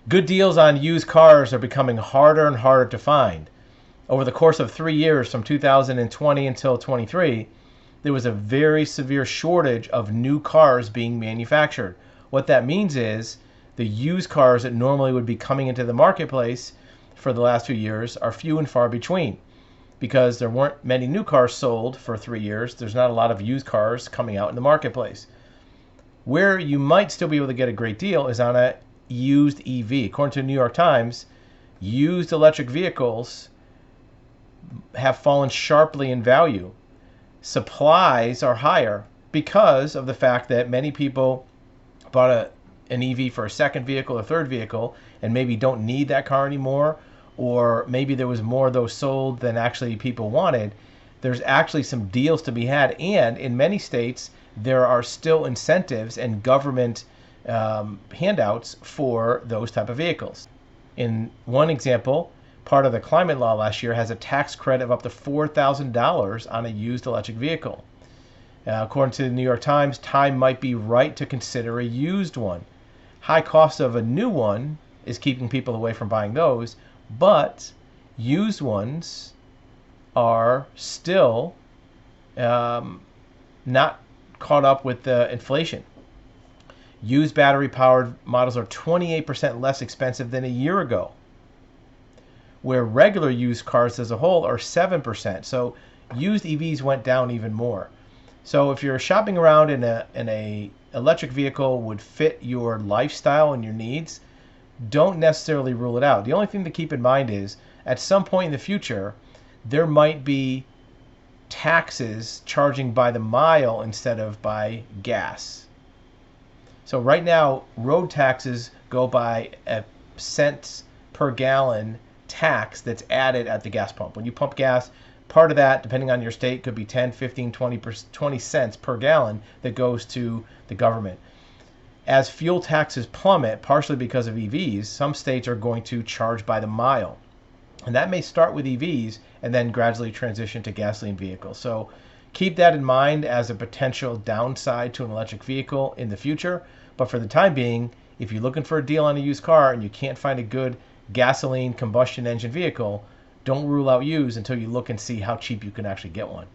Good deals on used cars are becoming harder and harder to find. Over the course of 3 years, from 2020 until 23, there was a very severe shortage of new cars being manufactured. What that means is the used cars that normally would be coming into the marketplace for the last few years are few and far between because there weren't many new cars sold for 3 years. There's not a lot of used cars coming out in the marketplace. Where you might still be able to get a great deal is on a used EV. According to the New York Times, used electric vehicles have fallen sharply in value. Supplies are higher because of the fact that many people bought an EV for a second vehicle or third vehicle and maybe don't need that car anymore, or maybe there was more of those sold than actually people wanted. There's actually some deals to be had, and in many states there are still incentives and government handouts for those type of vehicles. In one example, part of the climate law last year has a tax credit of up to $4,000 on a used electric vehicle. According to the New York Times, time might be right to consider a used one. High cost of a new one is keeping people away from buying those, but used ones are still not caught up with the inflation. Used battery-powered models are 28% less expensive than a year ago, where regular used cars as a whole are 7%. So used EVs went down even more. So if you're shopping around in a electric vehicle would fit your lifestyle and your needs, don't necessarily rule it out. The only thing to keep in mind is at some point in the future, there might be taxes charging by the mile instead of by gas. So right now, road taxes go by a cents per gallon tax that's added at the gas pump. When you pump gas, part of that, depending on your state, could be 10, 15, 20 cents per gallon that goes to the government. As fuel taxes plummet, partially because of EVs, some states are going to charge by the mile. And that may start with EVs and then gradually transition to gasoline vehicles. So keep that in mind as a potential downside to an electric vehicle in the future. But for the time being, if you're looking for a deal on a used car and you can't find a good gasoline combustion engine vehicle, don't rule out used until you look and see how cheap you can actually get one.